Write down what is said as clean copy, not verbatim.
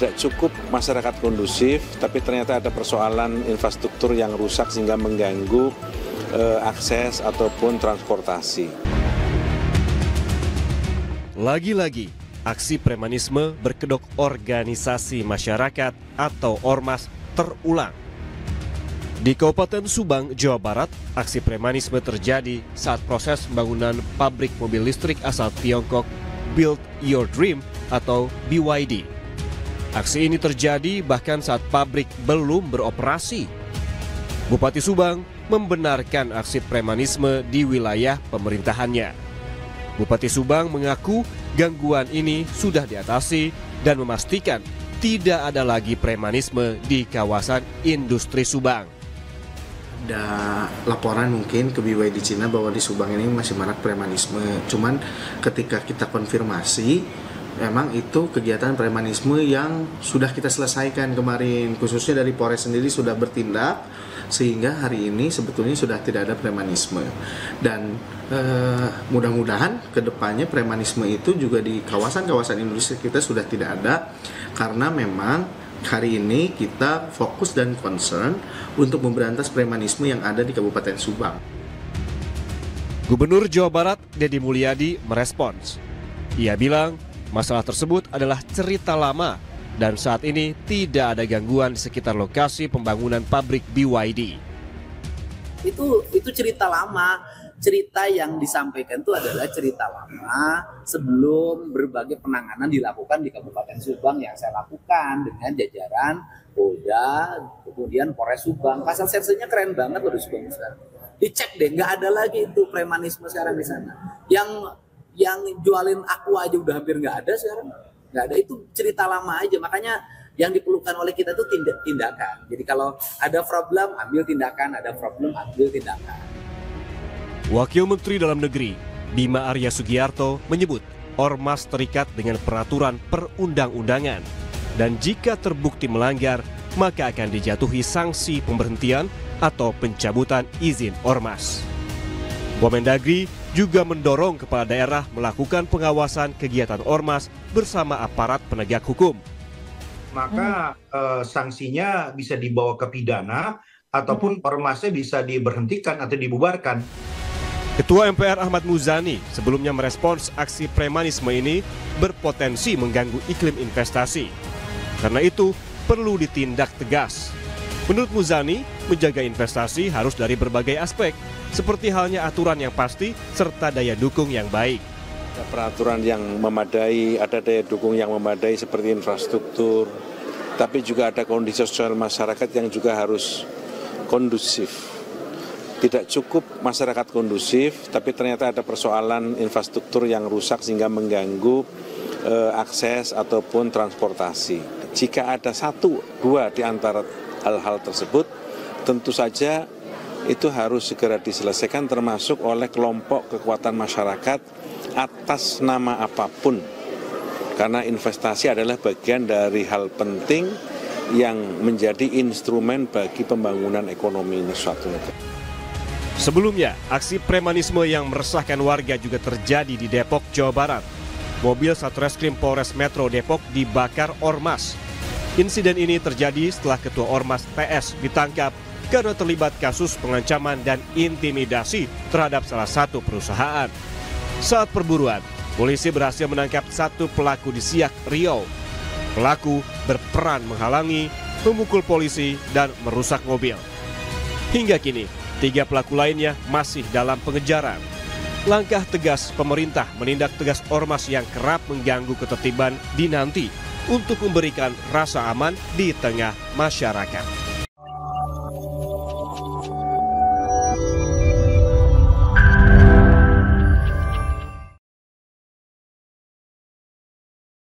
Tidak cukup masyarakat kondusif, tapi ternyata ada persoalan infrastruktur yang rusak sehingga mengganggu akses ataupun transportasi. Lagi-lagi, aksi premanisme berkedok organisasi masyarakat atau ormas terulang. Di Kabupaten Subang, Jawa Barat, aksi premanisme terjadi saat proses pembangunan pabrik mobil listrik asal Tiongkok Build Your Dream atau BYD. Aksi ini terjadi bahkan saat pabrik belum beroperasi. Bupati Subang membenarkan aksi premanisme di wilayah pemerintahannya. Bupati Subang mengaku gangguan ini sudah diatasi dan memastikan tidak ada lagi premanisme di kawasan industri Subang. Ada laporan mungkin ke BYD Cina bahwa di Subang ini masih marak premanisme. Cuman ketika kita konfirmasi, memang itu kegiatan premanisme yang sudah kita selesaikan kemarin. Khususnya dari Polres sendiri sudah bertindak, sehingga hari ini sebetulnya sudah tidak ada premanisme. Dan mudah-mudahan kedepannya premanisme itu juga di kawasan-kawasan industri kita sudah tidak ada. Karena memang hari ini kita fokus dan concern untuk memberantas premanisme yang ada di Kabupaten Subang. Gubernur Jawa Barat, Deddy Mulyadi, merespons. Ia bilang masalah tersebut adalah cerita lama dan saat ini tidak ada gangguan di sekitar lokasi pembangunan pabrik BYD. Itu cerita lama. Cerita yang disampaikan itu adalah cerita lama sebelum berbagai penanganan dilakukan di Kabupaten Subang yang saya lakukan dengan jajaran Polda, kemudian Polres Subang. Pasal sersinya keren banget loh di Subang sekarang. Dicek deh, nggak ada lagi itu premanisme sekarang di sana. Yang jualin aqua aja udah hampir nggak ada sekarang. Nggak ada, itu cerita lama aja. Makanya yang diperlukan oleh kita itu tindakan. Jadi kalau ada problem, ambil tindakan. Ada problem, ambil tindakan. Wakil Menteri Dalam Negeri, Bima Arya Sugiarto, menyebut ormas terikat dengan peraturan perundang-undangan. Dan jika terbukti melanggar, maka akan dijatuhi sanksi pemberhentian atau pencabutan izin ormas. Wamendagri juga mendorong kepala daerah melakukan pengawasan kegiatan ormas bersama aparat penegak hukum. Maka sanksinya bisa dibawa ke pidana ataupun ormasnya bisa diberhentikan atau dibubarkan. Ketua MPR Ahmad Muzani sebelumnya merespons aksi premanisme ini berpotensi mengganggu iklim investasi. Karena itu perlu ditindak tegas. Menurut Muzani, menjaga investasi harus dari berbagai aspek, seperti halnya aturan yang pasti serta daya dukung yang baik. Ada peraturan yang memadai, ada daya dukung yang memadai seperti infrastruktur, tapi juga ada kondisi sosial masyarakat yang juga harus kondusif. Tidak cukup masyarakat kondusif, tapi ternyata ada persoalan infrastruktur yang rusak sehingga mengganggu akses ataupun transportasi. Jika ada satu, dua di antara hal-hal tersebut, tentu saja itu harus segera diselesaikan termasuk oleh kelompok kekuatan masyarakat atas nama apapun. Karena investasi adalah bagian dari hal penting yang menjadi instrumen bagi pembangunan ekonomi suatu negara. Sebelumnya, aksi premanisme yang meresahkan warga juga terjadi di Depok, Jawa Barat. Mobil Satreskrim Polres Metro Depok dibakar ormas. Insiden ini terjadi setelah Ketua Ormas TS ditangkap karena terlibat kasus pengancaman dan intimidasi terhadap salah satu perusahaan. Saat perburuan, polisi berhasil menangkap satu pelaku di Siak, Riau. Pelaku berperan menghalangi, memukul polisi, dan merusak mobil. Hingga kini, 3 pelaku lainnya masih dalam pengejaran. Langkah tegas pemerintah menindak tegas ormas yang kerap mengganggu ketertiban dinanti untuk memberikan rasa aman di tengah masyarakat.